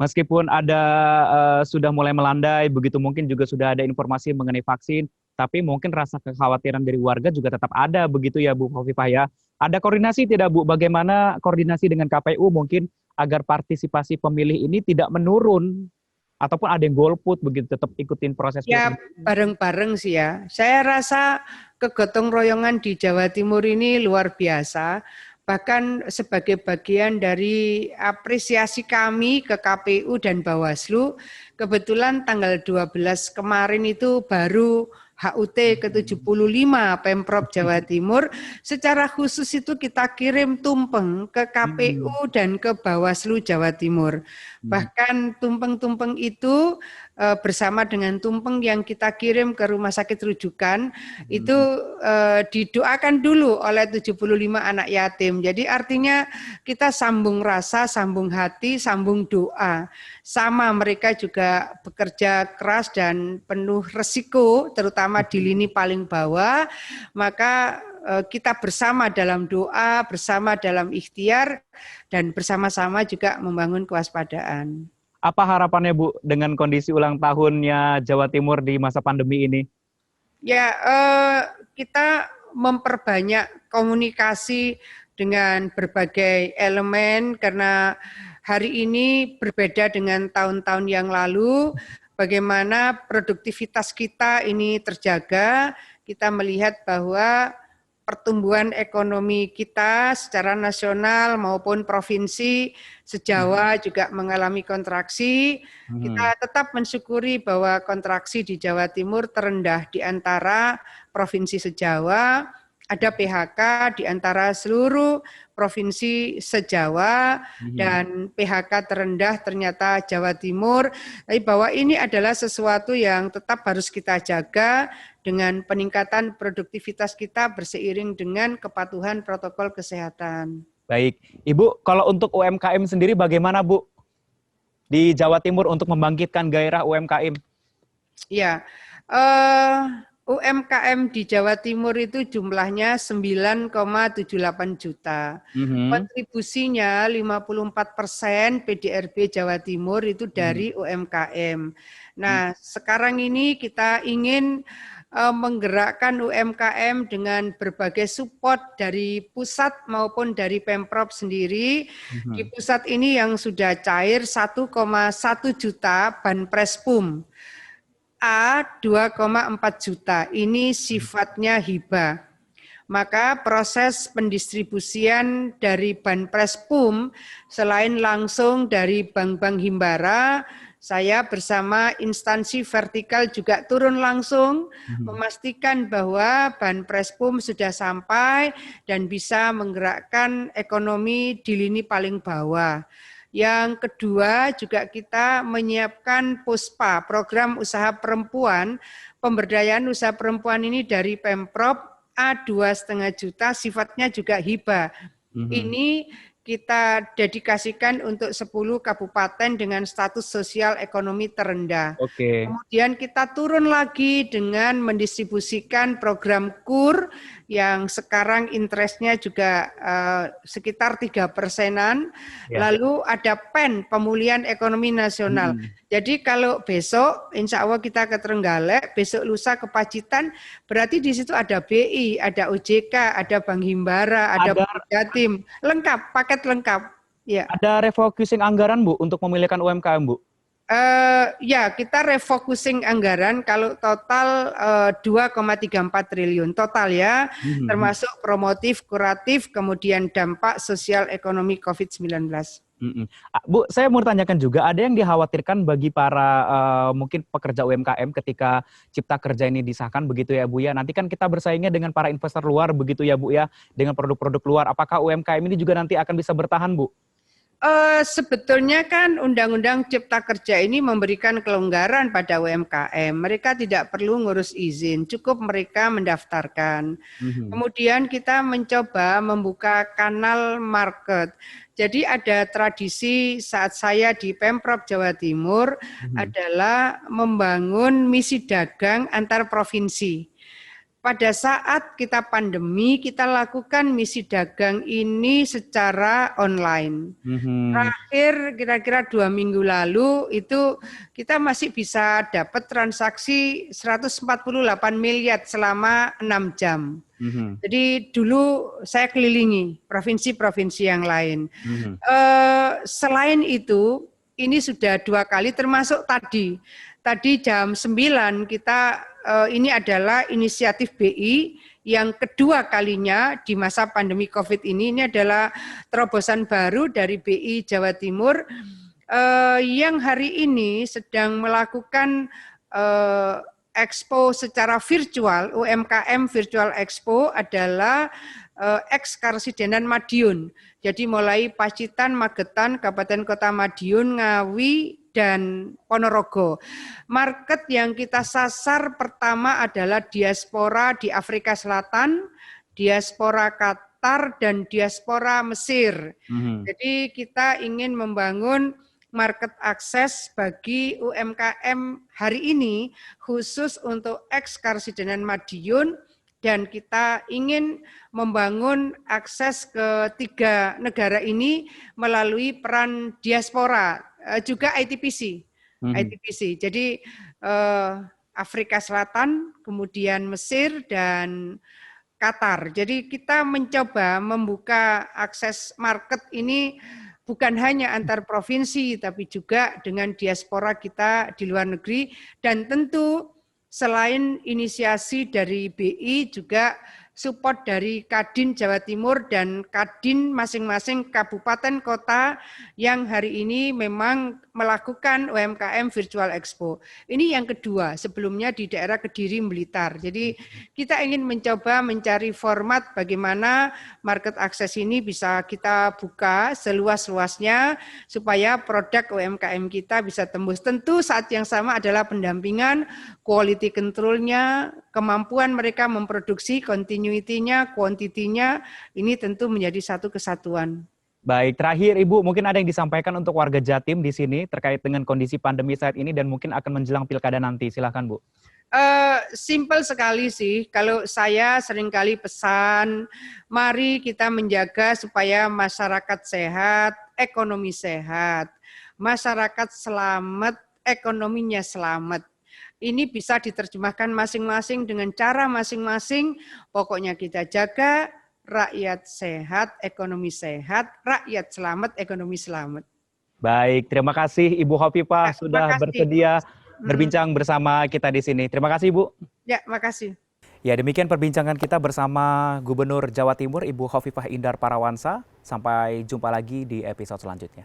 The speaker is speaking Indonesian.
Meskipun ada sudah mulai melandai, begitu mungkin juga sudah ada informasi mengenai vaksin, tapi mungkin rasa kekhawatiran dari warga juga tetap ada begitu ya Bu Khofifah ya. Ada koordinasi tidak Bu? Bagaimana koordinasi dengan KPU mungkin agar partisipasi pemilih ini tidak menurun ataupun ada yang golput begitu tetap ikutin proses Ya, pilkada? bareng-bareng sih ya. Saya rasa kegotong royongan di Jawa Timur ini luar biasa. Bahkan sebagai bagian dari apresiasi kami ke KPU dan Bawaslu, kebetulan tanggal 12 kemarin itu baru HUT ke-75 Pemprov Jawa Timur, secara khusus itu kita kirim tumpeng ke KPU dan ke Bawaslu Jawa Timur. Bahkan tumpeng-tumpeng itu bersama dengan tumpeng yang kita kirim ke rumah sakit rujukan, itu didoakan dulu oleh 75 anak yatim. Jadi artinya kita sambung rasa, sambung hati, sambung doa. Sama mereka juga bekerja keras dan penuh resiko, terutama di lini paling bawah, maka kita bersama dalam doa, bersama dalam ikhtiar, dan bersama-sama juga membangun kewaspadaan. Apa harapannya Bu dengan kondisi ulang tahunnya Jawa Timur di masa pandemi ini? Ya, kita memperbanyak komunikasi dengan berbagai elemen karena hari ini berbeda dengan tahun-tahun yang lalu. Bagaimana produktivitas kita ini terjaga, kita melihat bahwa pertumbuhan ekonomi kita secara nasional maupun provinsi se-Jawa juga mengalami kontraksi. Kita tetap mensyukuri bahwa kontraksi di Jawa Timur terendah di antara provinsi se-Jawa. Ada PHK di antara seluruh provinsi se-Jawa dan PHK terendah ternyata Jawa Timur. Tapi bahwa ini adalah sesuatu yang tetap harus kita jaga dengan peningkatan produktivitas kita berseiring dengan kepatuhan protokol kesehatan. Baik, Ibu, kalau untuk UMKM sendiri bagaimana Bu di Jawa Timur untuk membangkitkan gairah UMKM? Ya, UMKM di Jawa Timur itu jumlahnya 9,78 juta. Kontribusinya 54% PDRB Jawa Timur itu dari UMKM. Nah, sekarang ini kita ingin menggerakkan UMKM dengan berbagai support dari pusat maupun dari Pemprov sendiri. Di pusat ini yang sudah cair 1,1 juta Banpres PUM. A 2,4 juta, ini sifatnya hibah. Maka proses pendistribusian dari Banpres PUM selain langsung dari bank-bank himbara, saya bersama instansi vertikal juga turun langsung memastikan bahwa Banpres PUM sudah sampai dan bisa menggerakkan ekonomi di lini paling bawah. Yang kedua juga kita menyiapkan PUSPA, program usaha perempuan, pemberdayaan usaha perempuan ini dari Pemprov A 2,5 juta, sifatnya juga hibah. Ini kita dedikasikan untuk 10 kabupaten dengan status sosial ekonomi terendah. Kemudian kita turun lagi dengan mendistribusikan program KUR yang sekarang interestnya juga sekitar 3%-an. Lalu ada PEN, Pemulihan Ekonomi Nasional. Jadi kalau besok, insya Allah kita ke Trenggalek, besok lusa ke Pacitan, berarti di situ ada BI, ada OJK, ada Bank Himbara, ada Bank Jatim, lengkap, paket lengkap. Ya. Ada refocusing anggaran Bu untuk memilihkan UMKM Bu? Ya, kita refocusing anggaran kalau total 2,34 triliun total ya, termasuk promotif, kuratif, kemudian dampak sosial ekonomi COVID-19. Bu, saya mau tanyakan juga, ada yang dikhawatirkan bagi para mungkin pekerja UMKM ketika Cipta Kerja ini disahkan begitu ya Bu ya. Nanti kan kita bersaingnya dengan para investor luar begitu ya Bu ya, dengan produk-produk luar. Apakah UMKM ini juga nanti akan bisa bertahan Bu? Sebetulnya kan Undang-Undang Cipta Kerja ini memberikan kelonggaran pada UMKM. Mereka tidak perlu ngurus izin, cukup mereka mendaftarkan. Kemudian kita mencoba membuka kanal market. Jadi ada tradisi saat saya di Pemprov Jawa Timur adalah membangun misi dagang antar provinsi. pada saat kita pandemi, kita lakukan misi dagang ini secara online. Terakhir kira-kira 2 minggu lalu itu kita masih bisa dapat transaksi 148 miliar selama 6 jam. Jadi dulu saya kelilingi provinsi-provinsi yang lain. Selain itu, ini sudah 2 kali termasuk tadi. Tadi jam 9 kita ini adalah inisiatif BI yang kedua kalinya di masa pandemi COVID ini. Ini adalah terobosan baru dari BI Jawa Timur yang hari ini sedang melakukan expo secara virtual. UMKM Virtual Expo adalah Karsidenan Madiun. Jadi mulai Pacitan, Magetan, Kabupaten Kota Madiun, Ngawi, dan Ponorogo. Market yang kita sasar pertama adalah diaspora di Afrika Selatan, diaspora Qatar, dan diaspora Mesir. Jadi kita ingin membangun market akses bagi UMKM hari ini khusus untuk Karsidenan Madiun, dan kita ingin membangun akses ke 3 negara ini melalui peran diaspora, juga ITPC. Jadi Afrika Selatan, kemudian Mesir, dan Qatar. Jadi kita mencoba membuka akses market ini bukan hanya antar provinsi, tapi juga dengan diaspora kita di luar negeri. Dan tentu selain inisiasi dari BI, juga support dari Kadin Jawa Timur dan Kadin masing-masing kabupaten kota yang hari ini memang melakukan UMKM Virtual Expo. Ini yang kedua, sebelumnya di daerah Kediri, Blitar. Jadi kita ingin mencoba mencari format bagaimana market akses ini bisa kita buka seluas-luasnya supaya produk UMKM kita bisa tembus. Tentu saat yang sama adalah pendampingan, quality control-nya, kemampuan mereka memproduksi, continuity-nya, quantity-nya, ini tentu menjadi satu kesatuan. Baik, terakhir Ibu, mungkin ada yang disampaikan untuk warga Jatim di sini terkait dengan kondisi pandemi saat ini dan mungkin akan menjelang pilkada nanti. Silakan Bu. Simpel sekali sih, kalau saya seringkali pesan, mari kita menjaga supaya masyarakat sehat, ekonomi sehat, masyarakat selamat, ekonominya selamat. Ini bisa diterjemahkan masing-masing dengan cara masing-masing, pokoknya kita jaga rakyat sehat, ekonomi sehat, rakyat selamat, ekonomi selamat. Baik, terima kasih Ibu Khofifah sudah bersedia berbincang bersama kita di sini. Terima kasih Ibu. Ya, makasih. Ya, demikian perbincangan kita bersama Gubernur Jawa Timur Ibu Khofifah Indar Parawansa. Sampai jumpa lagi di episode selanjutnya.